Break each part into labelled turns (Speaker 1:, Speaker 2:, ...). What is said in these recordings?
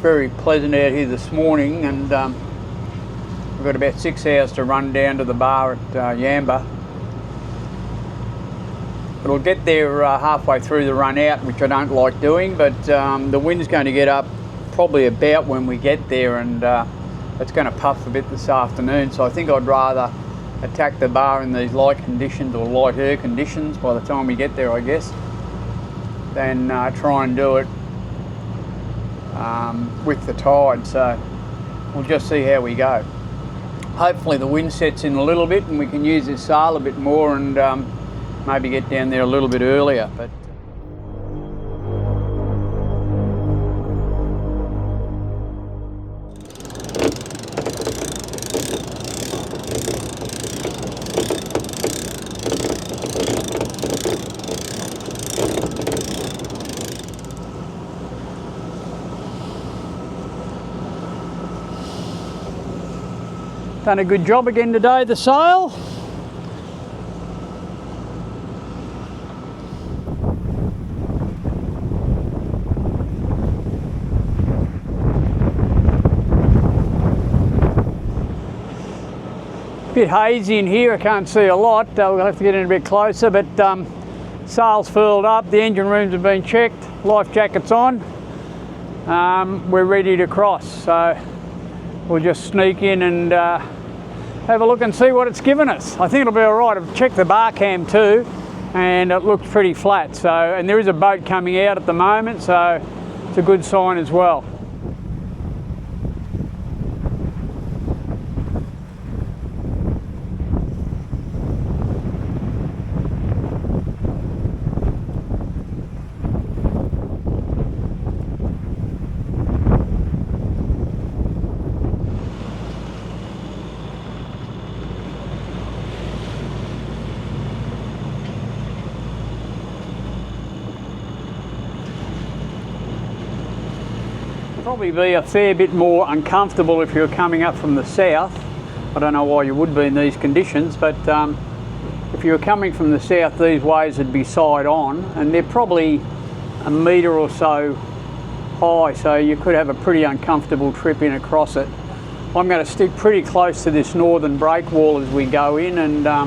Speaker 1: very pleasant out here this morning, and we've got about 6 hours to run down to the bar at Yamba. It'll get there halfway through the run out, which I don't like doing, but the wind's going to get up probably about when we get there, and it's going to puff a bit this afternoon, so I think I'd rather attack the bar in these light conditions, or light air conditions, by the time we get there, I guess, than try and do it with the tide. So we'll just see how we go. Hopefully the wind sets in a little bit and we can use this sail a bit more, and maybe get down there a little bit earlier. But done a good job again today, the sail. Bit hazy in here, I can't see a lot. We'll have to get in a bit closer, but sail's furled up, the engine rooms have been checked, life jackets on. We're ready to cross, so we'll just sneak in and have a look and see what it's given us. I think it'll be all right. I've checked the bar cam too, and it looks pretty flat. So, and there is a boat coming out at the moment, so it's a good sign as well. Probably be a fair bit more uncomfortable if you're coming up from the south. I don't know why you would be in these conditions, but if you were coming from the south, these waves would be side on, and they're probably a metre or so high, so you could have a pretty uncomfortable trip in across it. I'm going to stick pretty close to this northern breakwall as we go in, and I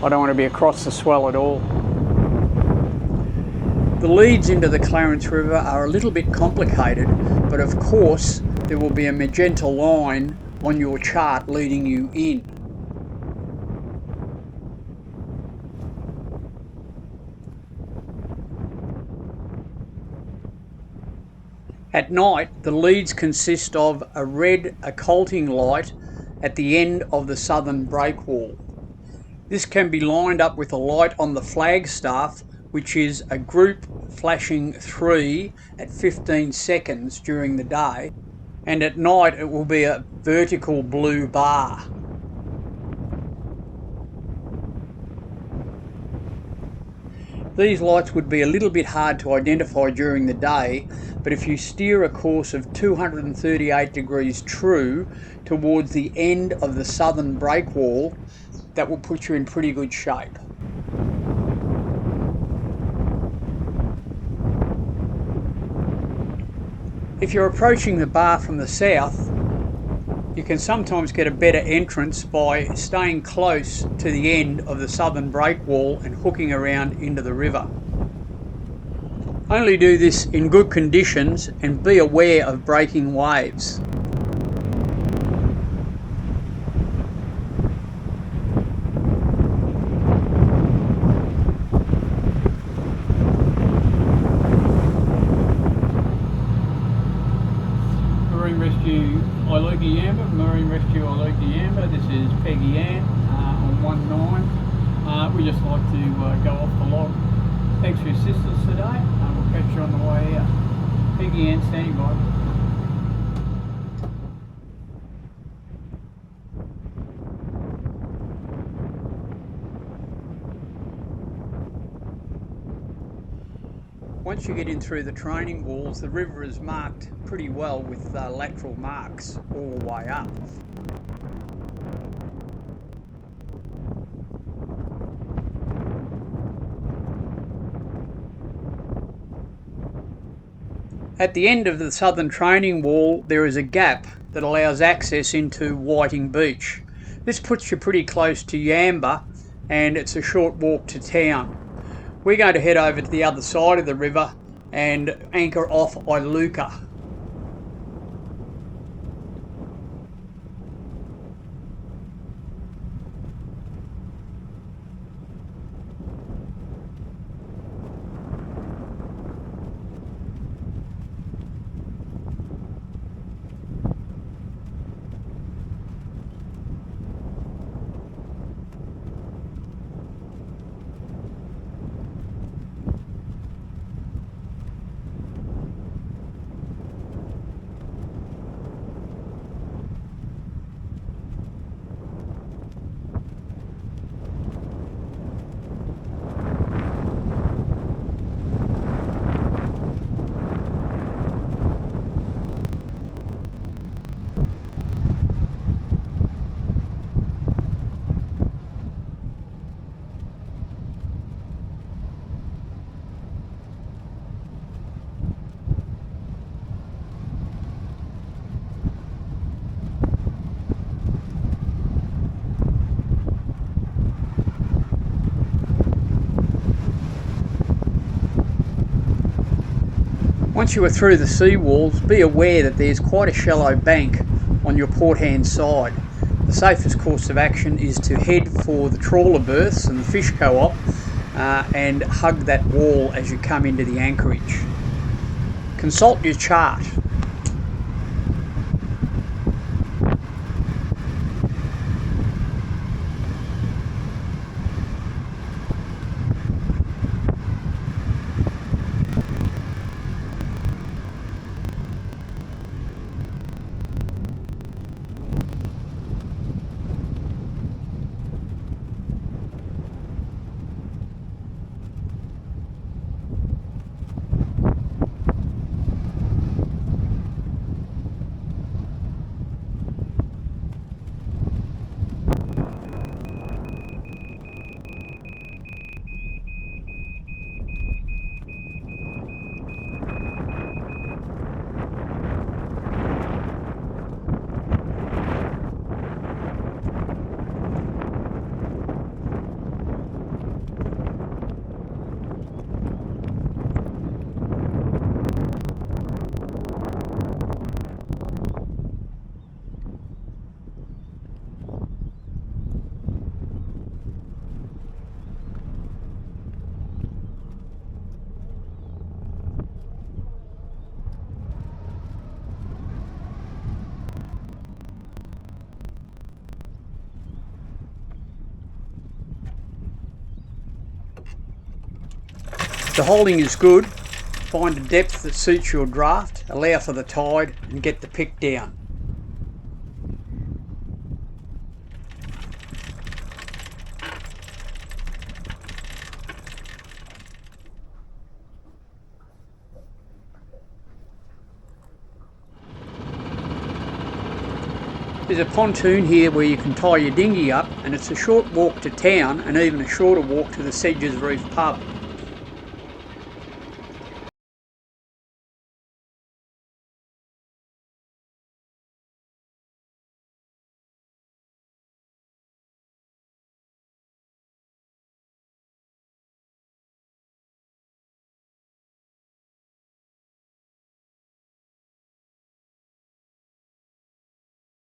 Speaker 1: don't want to be across the swell at all. The leads into the Clarence River are a little bit complicated, but of course there will be a magenta line on your chart leading you in. At night, the leads consist of a red occulting light at the end of the southern breakwall. This can be lined up with a light on the flagstaff, which is a group flashing 3 at 15 seconds during the day, and at night it will be a vertical blue bar. These lights would be a little bit hard to identify during the day, but if you steer a course of 238 degrees true towards the end of the southern breakwall, that will put you in pretty good shape. If you're approaching the bar from the south, you can sometimes get a better entrance by staying close to the end of the southern breakwall and hooking around into the river. Only do this in good conditions and be aware of breaking waves. Marine Rescue Yamba. This is Peggy Ann on 19. We just like to go off the log. Thanks for your assistance today. We'll catch you on the way out. Peggy Ann standing by. Once you get in through the training walls, the river is marked pretty well with lateral marks all the way up. At the end of the southern training wall there is a gap that allows access into Whiting Beach. This puts you pretty close to Yamba and it's a short walk to town. We're going to head over to the other side of the river and anchor off Iluka. Once you are through the seawalls, be aware that there's quite a shallow bank on your port hand side. The safest course of action is to head for the trawler berths and the fish co-op and hug that wall as you come into the anchorage. Consult your chart. The holding is good. Find a depth that suits your draft, allow for the tide and get the pick down. There's a pontoon here where you can tie your dinghy up, and it's a short walk to town and even a shorter walk to the Sedges Reef pub.